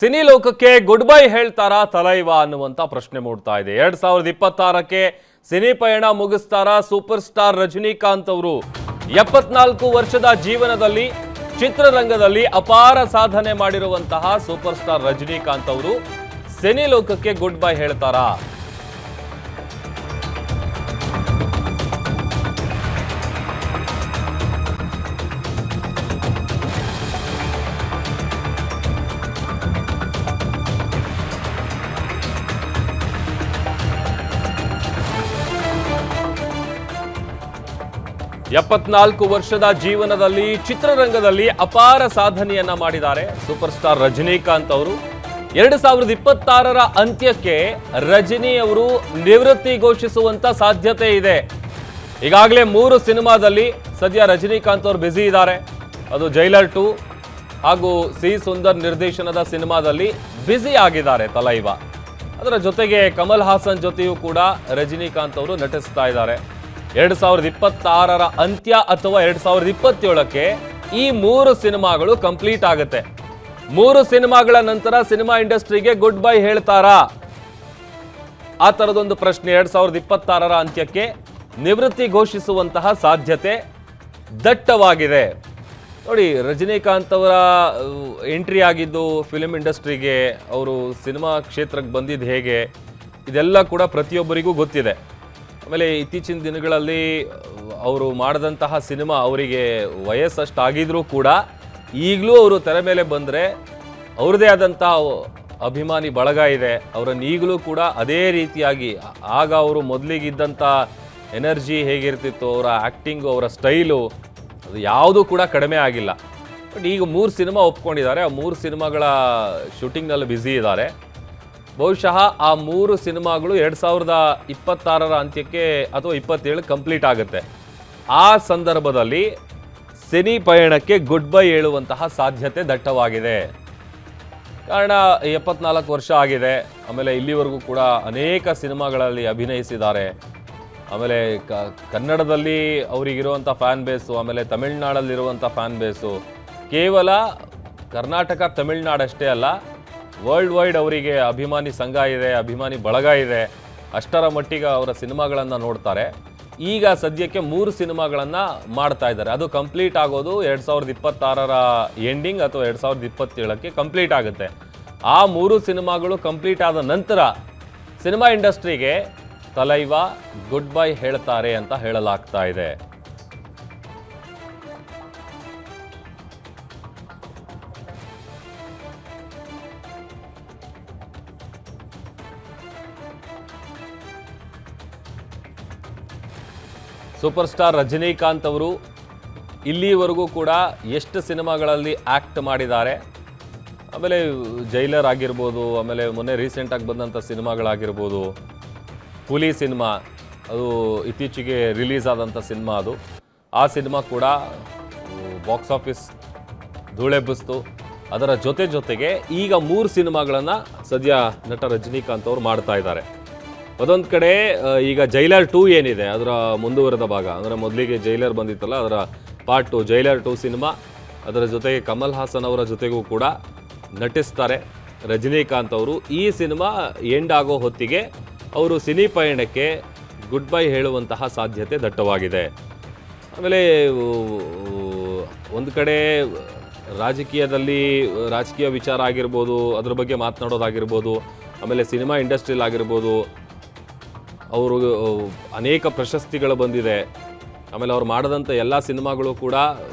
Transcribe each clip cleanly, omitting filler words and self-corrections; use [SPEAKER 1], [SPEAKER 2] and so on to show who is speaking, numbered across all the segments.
[SPEAKER 1] Cine ಲೋಕಕ್ಕೆ good bye ಹೇಳ್ತಾರಾ ತಲೈವಾ ಅನ್ನುವಂತ ಪ್ರಶ್ನೆ ಮೂಡ್ತಾ ಇದೆ. 2026ಕ್ಕೆ ಸಿನಿ ಪಯಣ ಮುಗಿಸ್ತಾರಾ ಸೂಪರ್ ಸ್ಟಾರ್ ರಜನಿಕಾಂತ್ ಅವರು. 74 ವರ್ಷದ ಜೀವನದಲ್ಲಿ ಚಿತ್ರರಂಗದಲ್ಲಿ ಅಪಾರ ಸಾಧನೆ ಮಾಡಿರುವಂತಹ ಸೂಪರ್ ಸ್ಟಾರ್ ರಜನಿಕಾಂತ್ ಅವರು ಸಿನಿ ಲೋಕಕ್ಕೆ ಗುಡ್ ಬೈ ಹೇಳ್ತಾರಾ? 74 ವರ್ಷದ ಜೀವನದಲ್ಲಿ ಚಿತ್ರರಂಗದಲ್ಲಿ ಅಪಾರ ಸಾಧನೆಯನ್ನ ಮಾಡಿದ್ದಾರೆ ಸೂಪರ್ ಸ್ಟಾರ್ ರಜನಿಕಾಂತ್ ಅವರು. 2026ರ ಅಂತ್ಯಕ್ಕೆ ರಜನಿ ಅವರು ನಿವೃತ್ತಿ ಘೋಷಿಸುವಂತ ಸಾಧ್ಯತೆ ಇದೆ. ಈಗಾಗಲೇ 3 ಸಿನಿಮಾದಲ್ಲಿ ಸದ್ಯ ರಜನಿಕಾಂತ್ ಅವರು ಬ್ಯುಸಿ ಇದ್ದಾರೆ. ಅದು ಜೈಲರ್ 2 ಹಾಗೂ ಸಿ ಸುಂದರ್ ನಿರ್ದೇಶನದ ಸಿನಿಮಾದಲ್ಲಿ ಬ್ಯುಸಿ ಆಗಿದ್ದಾರೆ ತಲೈವ. ಅದರ ಜೊತೆಗೆ ಕಮಲ್ ಹಾಸನ್ ಜೊತೆಯೂ ಕೂಡ ರಜನಿಕಾಂತ್ ಅವರು ನಟಿಸ್ತಾ ಇದ್ದಾರೆ. 2026ರ ಅಂತ್ಯ ಅಥವಾ 2027ಕ್ಕೆ ಈ 3 ಸಿನಿಮಾಗಳು ಕಂಪ್ಲೀಟ್ ಆಗುತ್ತೆ. 3 ಸಿನಿಮಾಗಳ ನಂತರ ಸಿನಿಮಾ ಇಂಡಸ್ಟ್ರಿಗೆ ಗುಡ್ ಬೈ ಹೇಳ್ತಾರಾ? ಆ ತರದೊಂದು ಪ್ರಶ್ನೆ 2026ರ ಅಂತ್ಯಕ್ಕೆ ನಿವೃತ್ತಿ ಘೋಷಿಸುವಂತಹ ಸಾಧ್ಯತೆ ದಟ್ಟವಾಗಿದೆ. ನೋಡಿ, ರಜನಿಕಾಂತ್ ಅವರ ಎಂಟ್ರಿ ಆಗಿದ್ದು ಫಿಲ್ಮ್ ಇಂಡಸ್ಟ್ರಿಗೆ, ಅವರು ಸಿನಿಮಾ ಕ್ಷೇತ್ರಕ್ಕೆ ಬಂದಿದ್ದು ಹೇಗೆ, ಇದೆಲ್ಲ ಕೂಡ ಪ್ರತಿಯೊಬ್ಬರಿಗೂ ಗೊತ್ತಿದೆ. ಆಮೇಲೆ ಇತ್ತೀಚಿನ ದಿನಗಳಲ್ಲಿ ಅವರು ಮಾಡಿದಂತಹ ಸಿನಿಮಾ ಅವರಿಗೆ ವಯಸ್ಸಷ್ಟಾಗಿದ್ರೂ ಕೂಡ ಈಗಲೂ ಅವರು ತೆರೆ ಮೇಲೆ ಬಂದರೆ ಅವ್ರದ್ದೇ ಆದಂತಹ ಅಭಿಮಾನಿ ಬಳಗ ಇದೆ. ಅವರನ್ನು ಈಗಲೂ ಕೂಡ ಅದೇ ರೀತಿಯಾಗಿ ಆಗ ಅವರು ಮೊದಲಿಗಿದ್ದಂಥ ಎನರ್ಜಿ ಹೇಗಿರ್ತಿತ್ತು, ಅವರ ಆ್ಯಕ್ಟಿಂಗು, ಅವರ ಸ್ಟೈಲು, ಅದು ಯಾವುದೂ ಕೂಡ ಕಡಿಮೆ ಆಗಿಲ್ಲ. ಬಟ್ ಈಗ 3 ಸಿನಿಮಾ ಒಪ್ಕೊಂಡಿದ್ದಾರೆ. ಆ 3 ಸಿನಿಮಾಗಳ ಶೂಟಿಂಗ್ನಲ್ಲಿ ಬ್ಯುಸಿ ಇದ್ದಾರೆ. ಬಹುಶಃ ಆ 3 ಸಿನಿಮಾಗಳು 2026ರ ಅಂತ್ಯಕ್ಕೆ ಅಥವಾ 27 ಕಂಪ್ಲೀಟ್ ಆಗುತ್ತೆ. ಆ ಸಂದರ್ಭದಲ್ಲಿ ಸಿನಿ ಪಯಣಕ್ಕೆ ಗುಡ್ ಬೈ ಹೇಳುವಂತಹ ಸಾಧ್ಯತೆ ದಟ್ಟವಾಗಿದೆ. ಕಾರಣ 74 ವರ್ಷ ಆಗಿದೆ. ಆಮೇಲೆ ಇಲ್ಲಿವರೆಗೂ ಕೂಡ ಅನೇಕ ಸಿನಿಮಾಗಳಲ್ಲಿ ಅಭಿನಯಿಸಿದ್ದಾರೆ. ಆಮೇಲೆ ಕನ್ನಡದಲ್ಲಿ ಅವರಿಗಿರುವಂಥ ಫ್ಯಾನ್ ಬೇಸು, ಆಮೇಲೆ ತಮಿಳ್ನಾಡಲ್ಲಿರುವಂಥ ಫ್ಯಾನ್ ಬೇಸು ಕೇವಲ ಕರ್ನಾಟಕ ತಮಿಳ್ನಾಡಷ್ಟೇ ಅಲ್ಲ, ವರ್ಲ್ಡ್ ವೈಡ್ ಅವರಿಗೆ ಅಭಿಮಾನಿ ಸಂಘ ಇದೆ, ಅಭಿಮಾನಿ ಬಳಗ ಇದೆ. ಅಷ್ಟರ ಮಟ್ಟಿಗೆ ಅವರ ಸಿನಿಮಾಗಳನ್ನು ನೋಡ್ತಾರೆ. ಈಗ ಸದ್ಯಕ್ಕೆ 3 ಸಿನಿಮಾಗಳನ್ನು ಮಾಡ್ತಾ ಇದ್ದಾರೆ. ಅದು ಕಂಪ್ಲೀಟ್ ಆಗೋದು 2026ರ ಎಂಡಿಂಗ್ ಅಥವಾ 2027ಕ್ಕೆ ಕಂಪ್ಲೀಟ್ ಆಗುತ್ತೆ. ಆ 3 ಸಿನಿಮಾಗಳು ಕಂಪ್ಲೀಟ್ ಆದ ನಂತರ ಸಿನಿಮಾ ಇಂಡಸ್ಟ್ರಿಗೆ ತಲೈವ ಗುಡ್ ಬೈ ಹೇಳ್ತಾರೆ ಅಂತ ಹೇಳಲಾಗ್ತಾ ಇದೆ. ಸೂಪರ್ ಸ್ಟಾರ್ ರಜನಿಕಾಂತ್ ಅವರು ಇಲ್ಲಿವರೆಗೂ ಕೂಡ ಎಷ್ಟು ಸಿನಿಮಾಗಳಲ್ಲಿ ಆ್ಯಕ್ಟ್ ಮಾಡಿದ್ದಾರೆ. ಆಮೇಲೆ ಜೈಲರ್ ಆಗಿರ್ಬೋದು, ಆಮೇಲೆ ಮೊನ್ನೆ ರೀಸೆಂಟಾಗಿ ಬಂದಂಥ ಸಿನಿಮಾಗಳಾಗಿರ್ಬೋದು. ಹುಲಿ ಸಿನಿಮಾ, ಅದು ಇತ್ತೀಚೆಗೆ ರಿಲೀಸ್ ಆದಂಥ ಸಿನಿಮಾ. ಆ ಸಿನಿಮಾ ಕೂಡ ಬಾಕ್ಸ್ ಆಫೀಸ್ ಧೂಳೆಬ್ಬಿಸ್ತು. ಅದರ ಜೊತೆಗೆ ಈಗ 3 ಸಿನಿಮಾಗಳನ್ನು ಸದ್ಯ ನಟ ರಜನಿಕಾಂತ್ ಅವರು ಮಾಡ್ತಾ ಇದ್ದಾರೆ. ಅದೊಂದು ಕಡೆ ಈಗ ಜೈಲರ್ 2 ಏನಿದೆ ಅದರ ಮುಂದುವರೆದ ಭಾಗ, ಅಂದರೆ ಮೊದಲಿಗೆ ಜೈಲರ್ ಬಂದಿತ್ತಲ್ಲ, ಅದರ ಪಾರ್ಟ್ 2 ಜೈಲರ್ 2 ಸಿನಿಮಾ. ಅದರ ಜೊತೆಗೆ ಕಮಲ್ ಹಾಸನ್ ಅವರ ಜೊತೆಗೂ ಕೂಡ ನಟಿಸ್ತಾರೆ ರಜನಿಕಾಂತ್ ಅವರು. ಈ ಸಿನಿಮಾ ಎಂಡ್ ಆಗೋ ಹೊತ್ತಿಗೆ ಅವರು ಸಿನಿ ಪಯಣಕ್ಕೆ ಗುಡ್ ಬೈ ಹೇಳುವಂತಹ ಸಾಧ್ಯತೆ ದಟ್ಟವಾಗಿದೆ. ಆಮೇಲೆ ಒಂದು ಕಡೆ ರಾಜಕೀಯದಲ್ಲಿ ರಾಜಕೀಯ ವಿಚಾರ ಆಗಿರ್ಬೋದು, ಅದ್ರ ಬಗ್ಗೆ ಮಾತನಾಡೋದಾಗಿರ್ಬೋದು, ಆಮೇಲೆ ಸಿನಿಮಾ ಇಂಡಸ್ಟ್ರಿಯಲ್ಲಿ ಆಗಿರ್ಬೋದು, ಅವರು ಅನೇಕ ಪ್ರಶಸ್ತಿಗಳು ಬಂದಿದೆ. ಆಮೇಲೆ ಅವ್ರು ಮಾಡಿದಂಥ ಎಲ್ಲ ಸಿನಿಮಾಗಳು ಕೂಡ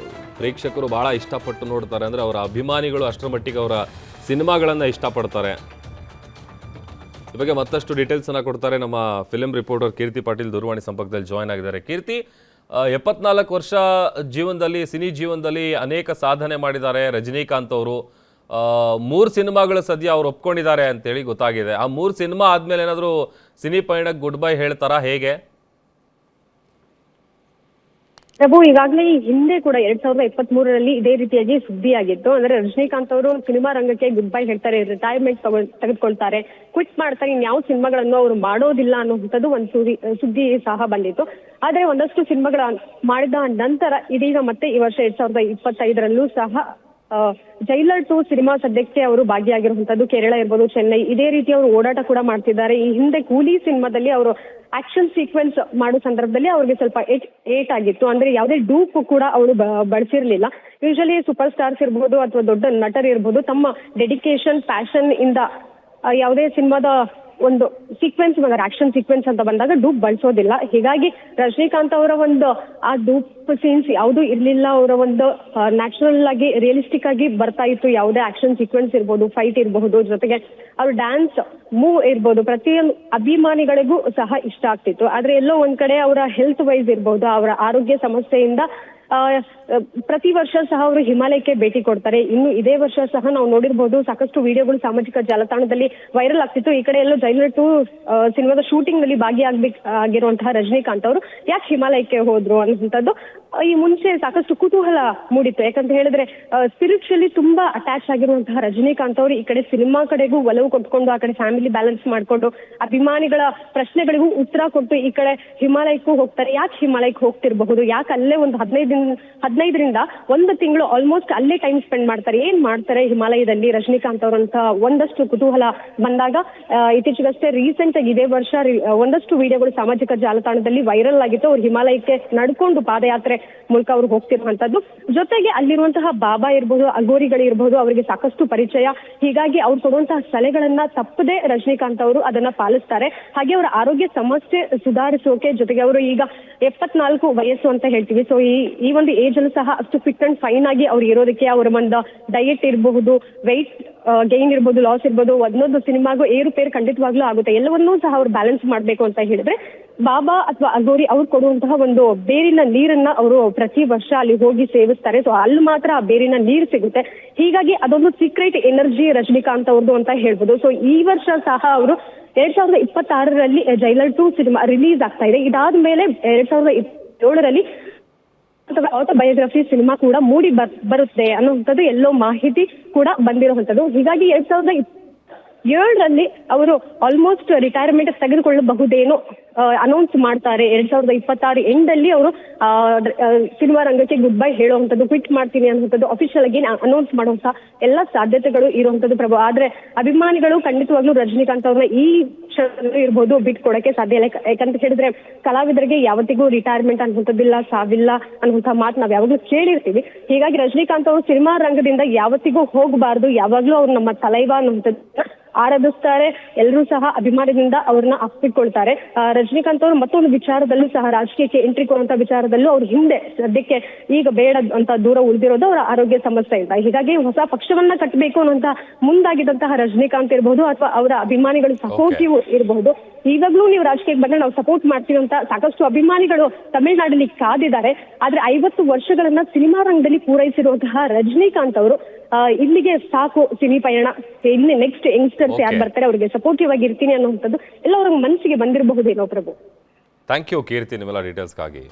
[SPEAKER 1] ಪ್ರೇಕ್ಷಕರು ಭಾಳ ಇಷ್ಟಪಟ್ಟು ನೋಡ್ತಾರೆ. ಅಂದರೆ ಅವರ ಅಭಿಮಾನಿಗಳು ಅಷ್ಟರ ಮಟ್ಟಿಗೆ ಅವರ ಸಿನಿಮಾಗಳನ್ನು ಇಷ್ಟಪಡ್ತಾರೆ. ಈ ಬಗ್ಗೆ ಮತ್ತಷ್ಟು ಡೀಟೇಲ್ಸನ್ನು ಕೊಡ್ತಾರೆ ನಮ್ಮ ಫಿಲ್ಮ್ ರಿಪೋರ್ಟರ್ ಕೀರ್ತಿ ಪಾಟೀಲ್ ದೂರವಾಣಿ ಸಂಪರ್ಕದಲ್ಲಿ ಜಾಯ್ನ್ ಆಗಿದ್ದಾರೆ. ಕೀರ್ತಿ, 74 ವರ್ಷ ಜೀವನದಲ್ಲಿ, ಸಿನಿ ಜೀವನದಲ್ಲಿ ಅನೇಕ ಸಾಧನೆ ಮಾಡಿದ್ದಾರೆ ರಜನಿಕಾಂತ್ ಅವರು. 3 ಸಿನಿಮಾಗಳು ಸದ್ಯ ಅವ್ರು ಒಪ್ಕೊಂಡಿದ್ದಾರೆ ಅಂತೇಳಿ ಗೊತ್ತಾಗಿದೆ. ಆ 3 ಸಿನಿಮಾ ಆದಮೇಲೆ ಏನಾದರೂ ಸಿನಿ ಪಯಣಕ್ಕೆ ಗುಡ್ ಬೈ ಹೇಳ್ತಾರಾ, ಹೇಗೆ?
[SPEAKER 2] ಪ್ರಭು, ಈಗಾಗಲೇ ಹಿಂದೆ ಕೂಡ 2023ರಲ್ಲಿ ಇದೇ ರೀತಿಯಾಗಿ ಸುದ್ದಿಯಾಗಿತ್ತು. ಅಂದ್ರೆ ರಜನಿಕಾಂತ್ ಅವರು ಸಿನಿಮಾ ರಂಗಕ್ಕೆ ಗುಡ್ ಬೈ ಹೇಳ್ತಾರೆ, ರಿಟೈರ್ಮೆಂಟ್ ತೆಗೆದುಕೊಳ್ತಾರೆ, ಕ್ವಿಟ್ ಮಾಡ್ತಾರೆ, ಇನ್ಯಾವ ಸಿನಿಮಾಗಳನ್ನು ಅವರು ಮಾಡೋದಿಲ್ಲ ಅನ್ನುವಂಥದ್ದು ಒಂದು ಸುದ್ದಿ ಸಹ ಬಂದಿತ್ತು. ಆದ್ರೆ ಒಂದಷ್ಟು ಸಿನಿಮಾಗಳ ಮಾಡಿದ ನಂತರ ಇದೀಗ ಮತ್ತೆ ಈ ವರ್ಷ 2025ರಲ್ಲೂ ಸಹ ಜೈಲರ್ 2 ಸಿನಿಮಾ ಸದ್ಯಕ್ಕೆ ಅವರು ಭಾಗಿಯಾಗಿರುವಂತದ್ದು ಕೇರಳ ಇರ್ಬೋದು, ಚೆನ್ನೈ, ಇದೇ ರೀತಿ ಅವರು ಓಡಾಟ ಕೂಡ ಮಾಡ್ತಿದ್ದಾರೆ. ಈ ಹಿಂದೆ ಕೂಲಿ ಸಿನಿಮಾದಲ್ಲಿ ಅವರು ಆಕ್ಷನ್ ಸೀಕ್ವೆನ್ಸ್ ಮಾಡೋ ಸಂದರ್ಭದಲ್ಲಿ ಅವ್ರಿಗೆ ಸ್ವಲ್ಪ ಏಟ್ ಆಗಿತ್ತು. ಅಂದ್ರೆ ಯಾವುದೇ ಡೂಪ್ ಕೂಡ ಅವರು ಬಳಸಿರ್ಲಿಲ್ಲ. ಯೂಶಲಿ ಸೂಪರ್ ಸ್ಟಾರ್ಸ್ ಇರ್ಬೋದು ಅಥವಾ ದೊಡ್ಡ ನಟರು ಇರ್ಬೋದು, ತಮ್ಮ ಡೆಡಿಕೇಶನ್, ಪ್ಯಾಷನ್ ಇಂದ ಯಾವುದೇ ಸಿನಿಮಾದ ಒಂದು ಸೀಕ್ವೆನ್ಸ್ ಬಂದರೆ, ಆಕ್ಷನ್ ಸೀಕ್ವೆನ್ಸ್ ಅಂತ ಬಂದಾಗ ಡೂಪ್ ಬಳಸೋದಿಲ್ಲ. ಹೀಗಾಗಿ ರಜನಿಕಾಂತ್ ಅವರ ಒಂದು ಆ ಡೂಪ್ ಸೀನ್ಸ್ ಯಾವುದೂ ಇರ್ಲಿಲ್ಲ. ಅವರ ಒಂದು ನ್ಯಾಚುರಲ್ ಆಗಿ, ರಿಯಲಿಸ್ಟಿಕ್ ಆಗಿ ಬರ್ತಾ ಇತ್ತು. ಯಾವುದೇ ಆಕ್ಷನ್ ಸೀಕ್ವೆನ್ಸ್ ಇರ್ಬೋದು, ಫೈಟ್ ಇರಬಹುದು, ಜೊತೆಗೆ ಅವ್ರ ಡ್ಯಾನ್ಸ್ ಮೂವ್ ಇರ್ಬೋದು, ಪ್ರತಿಯೊಂದು ಅಭಿಮಾನಿಗಳಿಗೂ ಸಹ ಇಷ್ಟ ಆಗ್ತಿತ್ತು. ಆದ್ರೆ ಎಲ್ಲೋ ಒಂದ್ ಕಡೆ ಅವರ ಹೆಲ್ತ್ ವೈಸ್ ಇರ್ಬೋದು, ಅವರ ಆರೋಗ್ಯ ಸಮಸ್ಯೆಯಿಂದ ಪ್ರತಿ ವರ್ಷ ಸಹ ಅವರು ಹಿಮಾಲಯಕ್ಕೆ ಭೇಟಿ ಕೊಡ್ತಾರೆ. ಇನ್ನು ಇದೇ ವರ್ಷ ಸಹ ನಾವು ನೋಡಿರ್ಬೋದು, ಸಾಕಷ್ಟು ವಿಡಿಯೋಗಳು ಸಾಮಾಜಿಕ ಜಾಲತಾಣದಲ್ಲಿ ವೈರಲ್ ಆಗ್ತಿತ್ತು. ಈ ಕಡೆ ಎಲ್ಲೋ ಜೈಲರ್ 2 ಸಿನಿಮಾದ ಶೂಟಿಂಗ್ ನಲ್ಲಿ ಭಾಗಿಯಾಗಿರುವಂತಹ ರಜನಿಕಾಂತ್ ಅವರು ಯಾಕೆ ಹಿಮಾಲಯಕ್ಕೆ ಹೋದ್ರು ಅನ್ನುವಂಥದ್ದು ಈ ಮುಂಚೆ ಸಾಕಷ್ಟು ಕುತೂಹಲ ಮೂಡಿತ್ತು. ಯಾಕಂತ ಹೇಳಿದ್ರೆ ಸ್ಪಿರಿಚುವಲಿ ತುಂಬಾ ಅಟ್ಯಾಚ್ ಆಗಿರುವಂತಹ ರಜನಿಕಾಂತ್ ಅವರು ಈ ಕಡೆ ಸಿನಿಮಾ ಕಡೆಗೂ ಒಲವು ಕೊಟ್ಕೊಂಡು, ಆ ಕಡೆ ಫ್ಯಾಮಿಲಿ ಬ್ಯಾಲೆನ್ಸ್ ಮಾಡ್ಕೊಂಡು, ಅಭಿಮಾನಿಗಳ ಪ್ರಶ್ನೆಗಳಿಗೂ ಉತ್ತರ ಕೊಟ್ಟು ಈ ಕಡೆ ಹಿಮಾಲಯಕ್ಕೂ ಹೋಗ್ತಾರೆ. ಯಾಕೆ ಹಿಮಾಲಯಕ್ಕೆ ಹೋಗ್ತಿರಬಹುದು, ಯಾಕೆ ಅಲ್ಲೇ ಒಂದು 15ರಿಂದ 1 ತಿಂಗಳು ಆಲ್ಮೋಸ್ಟ್ ಅಲ್ಲೇ ಟೈಮ್ ಸ್ಪೆಂಡ್ ಮಾಡ್ತಾರೆ, ಏನ್ ಮಾಡ್ತಾರೆ ಹಿಮಾಲಯದಲ್ಲಿ ರಜನಿಕಾಂತ್ ಅವರಂತ ಒಂದಷ್ಟು ಕುತೂಹಲ ಬಂದಾಗ ಇತ್ತೀಚೆಗಷ್ಟೇ ರೀಸೆಂಟ್ ಆಗಿ ಇದೇ ವರ್ಷ ಒಂದಷ್ಟು ವಿಡಿಯೋಗಳು ಸಾಮಾಜಿಕ ಜಾಲತಾಣದಲ್ಲಿ ವೈರಲ್ ಆಗಿತ್ತು. ಅವ್ರು ಹಿಮಾಲಯಕ್ಕೆ ನಡ್ಕೊಂಡು ಪಾದಯಾತ್ರೆ ಮೂಲಕ ಅವ್ರು ಹೋಗ್ತಿರುವಂತದ್ದು. ಜೊತೆಗೆ ಅಲ್ಲಿರುವಂತಹ ಬಾಬಾ ಇರ್ಬೋದು, ಅಗೋರಿಗಳಿರ್ಬೋದು, ಅವರಿಗೆ ಸಾಕಷ್ಟು ಪರಿಚಯ. ಹೀಗಾಗಿ ಅವ್ರು ಕೊಡುವಂತಹ ಸಲಹೆಗಳನ್ನ ತಪ್ಪದೆ ರಜನಿಕಾಂತ್ ಅವರು ಅದನ್ನ ಪಾಲಿಸ್ತಾರೆ. ಹಾಗೆ ಅವರ ಆರೋಗ್ಯ ಸಮಸ್ಯೆ ಸುಧಾರಿಸೋಕೆ, ಜೊತೆಗೆ ಅವರು ಈಗ 74 ವಯಸ್ಸು ಅಂತ ಹೇಳ್ತೀವಿ. ಸೊ ಈ ಒಂದು ಏಜ್ ಅಲ್ಲೂ ಸಹ ಅಷ್ಟು ಫಿಟ್ ಅಂಡ್ ಫೈನ್ ಆಗಿ ಅವ್ರು ಇರೋದಕ್ಕೆ ಅವರ ಒಂದು ಡಯಟ್ ಇರಬಹುದು, ವೆಯ್ಟ್ ಗೈನ್ ಇರ್ಬೋದು, ಲಾಸ್ ಇರ್ಬೋದು, ಒಂದೊಂದು ಸಿನಿಮಾಗೂ ಏರುಪೇರು ಖಂಡಿತವಾಗ್ಲೂ ಆಗುತ್ತೆ. ಎಲ್ಲವನ್ನೂ ಸಹ ಅವ್ರು ಬ್ಯಾಲೆನ್ಸ್ ಮಾಡ್ಬೇಕು ಅಂತ ಹೇಳಿದ್ರೆ ಬಾಬಾ ಅಥವಾ ಅಗೋರಿ ಅವ್ರು ಕೊಡುವಂತಹ ಒಂದು ಬೇರಿನ ನೀರನ್ನ ಅವರು ಪ್ರತಿ ವರ್ಷ ಅಲ್ಲಿ ಹೋಗಿ ಸೇವಿಸ್ತಾರೆ. ಸೊ ಅಲ್ಲಿ ಮಾತ್ರ ಆ ಬೇರಿನ ನೀರು ಸಿಗುತ್ತೆ. ಹೀಗಾಗಿ ಅದೊಂದು ಸೀಕ್ರೆಟ್ ಎನರ್ಜಿ ರಜನಿಕಾಂತ್ ಅವ್ರದ್ದು ಅಂತ ಹೇಳ್ಬೋದು. ಸೊ ಈ ವರ್ಷ ಸಹ ಅವರು 2026ರಲ್ಲಿ ಜೈಲರ್ 2 ಸಿನಿಮಾ ರಿಲೀಸ್ ಆಗ್ತಾ ಇದೆ. ಇದಾದ್ಮೇಲೆ 2027ರಲ್ಲಿ ಆಟೋಬಯೋಗ್ರಫಿ ಸಿನಿಮಾ ಕೂಡ ಮೂಡಿ ಬರುತ್ತೆ ಅನ್ನುವಂಥದ್ದು ಎಲ್ಲೋ ಮಾಹಿತಿ ಕೂಡ ಬಂದಿರುವಂಥದ್ದು. ಹೀಗಾಗಿ 2027ರಲ್ಲಿ ಅವರು ಆಲ್ಮೋಸ್ಟ್ ರಿಟೈರ್ಮೆಂಟ್ ತೆಗೆದುಕೊಳ್ಳಬಹುದೇನೋ ಅನೌನ್ಸ್ ಮಾಡ್ತಾರೆ. 2026 ಎಂಡಲ್ಲಿ ಅವರು ಸಿನಿಮಾ ರಂಗಕ್ಕೆ ಗುಡ್ ಬೈ ಹೇಳುವಂಥದ್ದು, ಕ್ವಿಟ್ ಮಾಡ್ತೀನಿ ಅನ್ನುವಂಥದ್ದು ಅಫಿಷಿಯಲ್ ಆಗಿ ಅನೌನ್ಸ್ ಮಾಡುವಂತಹ ಎಲ್ಲ ಸಾಧ್ಯತೆಗಳು ಇರುವಂಥದ್ದು ಪ್ರಭು. ಆದ್ರೆ ಅಭಿಮಾನಿಗಳು ಖಂಡಿತವಾಗ್ಲೂ ರಜನಿಕಾಂತ್ ಅವ್ರನ್ನ ಈ ಕ್ಷಣದಲ್ಲೂ ಇರ್ಬೋದು ಬಿಟ್ಟು ಕೊಡಕ್ಕೆ ಸಾಧ್ಯ ಇಲ್ಲ. ಯಾಕಂತ ಹೇಳಿದ್ರೆ ಕಲಾವಿದರಿಗೆ ಯಾವತ್ತಿಗೂ ರಿಟೈರ್ಮೆಂಟ್ ಅನ್ನುವಂಥದ್ದಿಲ್ಲ, ಸಾವಿಲ್ಲ ಅನ್ನುವಂತಹ ಮಾತು ನಾವ್ ಯಾವಾಗ್ಲೂ ಕೇಳಿರ್ತೀವಿ. ಹೀಗಾಗಿ ರಜನಿಕಾಂತ್ ಅವರು ಸಿನಿಮಾ ರಂಗದಿಂದ ಯಾವತ್ತಿಗೂ ಹೋಗಬಾರ್ದು, ಯಾವಾಗ್ಲೂ ಅವ್ರು ನಮ್ಮ ತಲೈವ ಅನ್ನುವಂಥದ್ದು ಆರಾಧಿಸ್ತಾರೆ. ಎಲ್ಲರೂ ಸಹ ಅಭಿಮಾನದಿಂದ ಅವ್ರನ್ನ ಅಪ್ಪಿಕೊಳ್ತಾರೆ. ರಜನಿಕಾಂತ್ ಅವರು ಮತ್ತೊಂದು ವಿಚಾರದಲ್ಲೂ ಸಹ ರಾಜಕೀಯಕ್ಕೆ ಎಂಟ್ರಿ ಕೊಡುವಂತ ವಿಚಾರದಲ್ಲೂ ಅವ್ರ ಹಿಂದೆ ಸದ್ಯಕ್ಕೆ ಈಗ ಬೇಡ ಅಂತ ದೂರ ಉಳಿದಿರೋದು ಅವರ ಆರೋಗ್ಯ ಸಮಸ್ಯೆ ಇಲ್ಲ. ಹೀಗಾಗಿ ಹೊಸ ಪಕ್ಷವನ್ನ ಕಟ್ಟಬೇಕು ಅನ್ನುವಂತ ಮುಂದಾಗಿದ್ದಂತಹ ರಜನಿಕಾಂತ್ ಇರಬಹುದು ಅಥವಾ ಅವರ ಅಭಿಮಾನಿಗಳು ಸಪೋರ್ಟಿವ್ ಇರಬಹುದು. ಈವಾಗ್ಲೂ ನೀವು ರಾಜಕೀಯಕ್ಕೆ ಬಂದ್ರೆ ನಾವು ಸಪೋರ್ಟ್ ಮಾಡ್ತೀವಿ ಅಂತ ಸಾಕಷ್ಟು ಅಭಿಮಾನಿಗಳು ತಮಿಳುನಾಡಲ್ಲಿ ಕಾದಿದ್ದಾರೆ. ಆದ್ರೆ 50 ವರ್ಷಗಳನ್ನ ಸಿನಿಮಾ ರಂಗದಲ್ಲಿ ಪೂರೈಸಿರುವಂತಹ ರಜನಿಕಾಂತ್ ಅವರು ಇಲ್ಲಿಗೆ ಸಾಕು ಸಿನಿ ಪಯಣ, ಇಲ್ಲಿ ನೆಕ್ಸ್ಟ್ ಯಂಗ್ಸ್ಟರ್ಸ್ ಯಾರು ಬರ್ತಾರೆ ಅವರಿಗೆ ಸಪೋರ್ಟಿವ್ ಆಗಿ ಇರ್ತೀನಿ ಅನ್ನುವಂಥದ್ದು ಎಲ್ಲ ಅವ್ರ ಮನಸ್ಸಿಗೆ ಬಂದಿರಬಹುದೇನೋ ಪ್ರಭು.
[SPEAKER 1] ಥ್ಯಾಂಕ್ ಯು ಕೀರ್ತಿ, ನಿಮ್ಮೆಲ್ಲ ಡೀಟೇಲ್ಸ್ಗಾಗಿ.